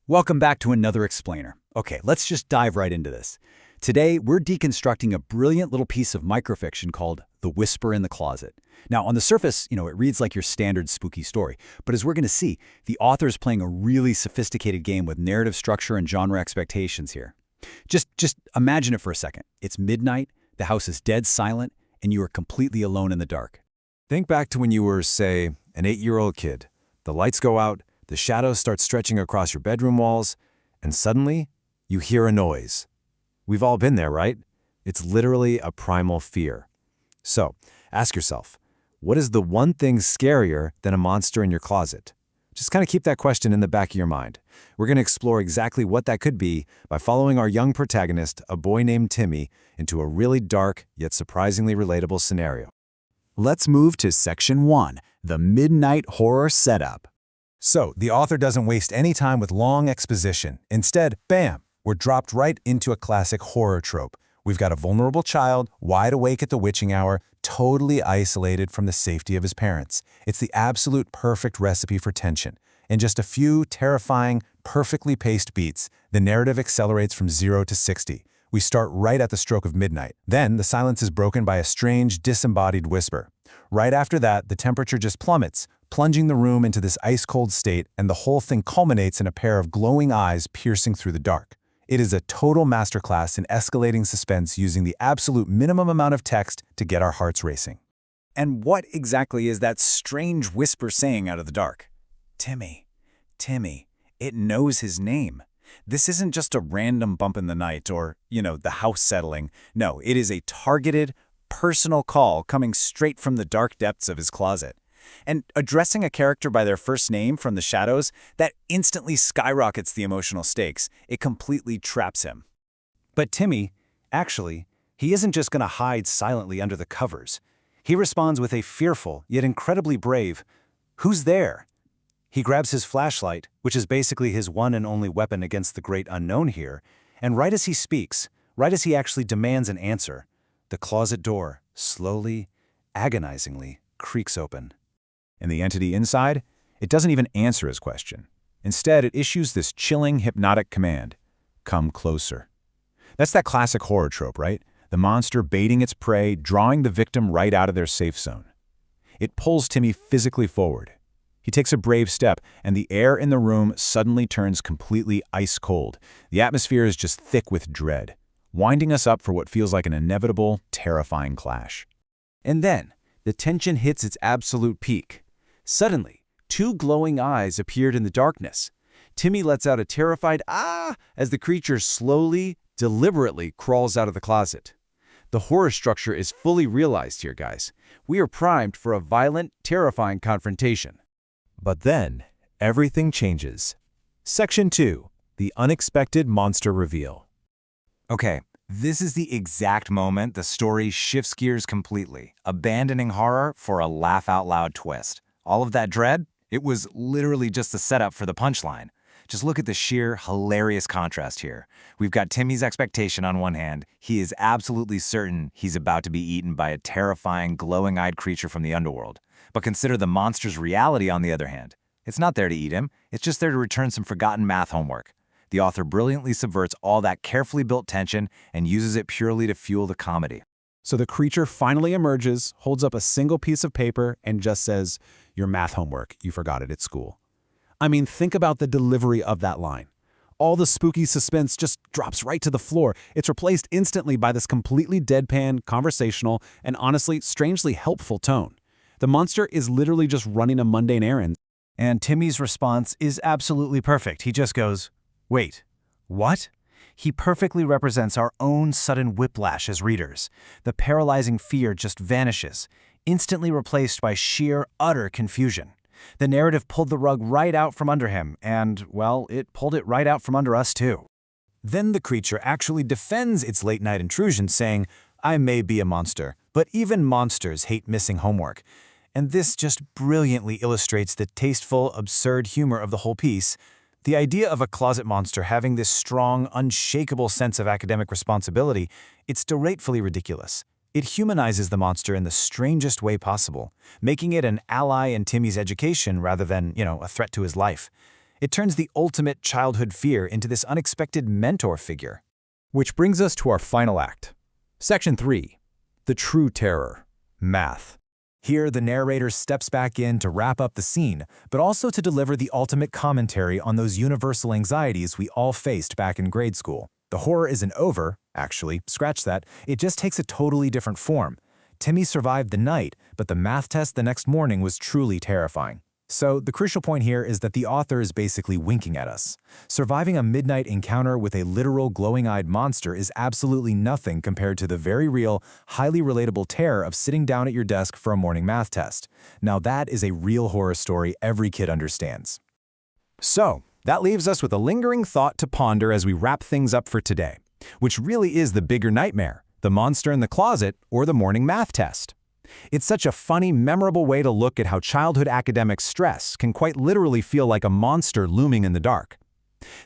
Welcome back to another explainer. Okay, let's just dive right into this. Today, we're deconstructing a brilliant little piece of microfiction called The Whisper in the Closet. Now, on the surface, it reads like your standard spooky story, but as we're going to see, the author's playing a really sophisticated game with narrative structure and genre expectations here. Just imagine it for a second. It's midnight, the house is dead silent, and you are completely alone in the dark. Think back to when you were, say, an 8-year-old kid. The lights go out, the shadows start stretching across your bedroom walls, and suddenly, you hear a noise. We've all been there, right? It's literally a primal fear. So, ask yourself, what is the one thing scarier than a monster in your closet? Just kind of keep that question in the back of your mind. We're going to explore exactly what that could be by following our young protagonist, a boy named Timmy, into a really dark yet surprisingly relatable scenario. Let's move to Section 1, the Midnight Horror Setup. So, the author doesn't waste any time with long exposition. Instead, bam, we're dropped right into a classic horror trope. We've got a vulnerable child, wide awake at the witching hour, totally isolated from the safety of his parents. It's the absolute perfect recipe for tension. In just a few terrifying, perfectly paced beats, the narrative accelerates from 0 to 60. We start right at the stroke of midnight. Then, the silence is broken by a strange, disembodied whisper. Right after that, the temperature just plummets, plunging the room into this ice-cold state, and the whole thing culminates in a pair of glowing eyes piercing through the dark. It is a total masterclass in escalating suspense using the absolute minimum amount of text to get our hearts racing. And what exactly is that strange whisper saying out of the dark? Timmy. Timmy. It knows his name. This isn't just a random bump in the night or, the house settling. No, it is a targeted, personal call coming straight from the dark depths of his closet. And addressing a character by their first name from the shadows, that instantly skyrockets the emotional stakes. It completely traps him. But Timmy, actually, he isn't just going to hide silently under the covers. He responds with a fearful, yet incredibly brave, "Who's there?" He grabs his flashlight, which is basically his one and only weapon against the great unknown here, and right as he speaks, right as he actually demands an answer, the closet door, slowly, agonizingly, creaks open. And the entity inside? It doesn't even answer his question. Instead, it issues this chilling, hypnotic command: come closer. That's that classic horror trope, right? The monster baiting its prey, drawing the victim right out of their safe zone. It pulls Timmy physically forward. He takes a brave step, and the air in the room suddenly turns completely ice cold. The atmosphere is just thick with dread, winding us up for what feels like an inevitable, terrifying clash. And then, the tension hits its absolute peak. Suddenly, two glowing eyes appeared in the darkness. Timmy lets out a terrified "ah" as the creature slowly, deliberately crawls out of the closet. The horror structure is fully realized here, guys. We are primed for a violent, terrifying confrontation. But then, everything changes. Section 2, the unexpected monster reveal. Okay, this is the exact moment the story shifts gears completely, abandoning horror for a laugh-out-loud twist. All of that dread? It was literally just the setup for the punchline. Just look at the sheer, hilarious contrast here. We've got Timmy's expectation on one hand. He is absolutely certain he's about to be eaten by a terrifying, glowing-eyed creature from the underworld. But consider the monster's reality on the other hand. It's not there to eat him. It's just there to return some forgotten math homework. The author brilliantly subverts all that carefully built tension and uses it purely to fuel the comedy. So the creature finally emerges, holds up a single piece of paper, and just says, "Your math homework, you forgot it at school." I mean, think about the delivery of that line. All the spooky suspense just drops right to the floor. It's replaced instantly by this completely deadpan, conversational, and honestly, strangely helpful tone. The monster is literally just running a mundane errand. And Timmy's response is absolutely perfect. He just goes, "Wait, what?" He perfectly represents our own sudden whiplash as readers. The paralyzing fear just vanishes, instantly replaced by sheer, utter confusion. The narrative pulled the rug right out from under him, and, well, it pulled it right out from under us too. Then the creature actually defends its late-night intrusion, saying, "I may be a monster, but even monsters hate missing homework." And this just brilliantly illustrates the tasteful, absurd humor of the whole piece. The idea of a closet monster having this strong, unshakable sense of academic responsibility, it's delightfully ridiculous. It humanizes the monster in the strangest way possible, making it an ally in Timmy's education rather than, a threat to his life. It turns the ultimate childhood fear into this unexpected mentor figure. Which brings us to our final act. Section 3. The true terror. Math. Here, the narrator steps back in to wrap up the scene, but also to deliver the ultimate commentary on those universal anxieties we all faced back in grade school. The horror isn't over, actually, scratch that, it just takes a totally different form. Timmy survived the night, but the math test the next morning was truly terrifying. So, the crucial point here is that the author is basically winking at us. Surviving a midnight encounter with a literal glowing-eyed monster is absolutely nothing compared to the very real, highly relatable terror of sitting down at your desk for a morning math test. Now that is a real horror story every kid understands. So, that leaves us with a lingering thought to ponder as we wrap things up for today. Which really is the bigger nightmare, the monster in the closet or the morning math test? It's such a funny, memorable way to look at how childhood academic stress can quite literally feel like a monster looming in the dark.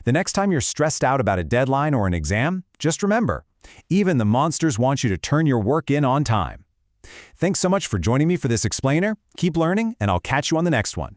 The next time you're stressed out about a deadline or an exam, just remember, even the monsters want you to turn your work in on time. Thanks so much for joining me for this explainer. Keep learning, and I'll catch you on the next one.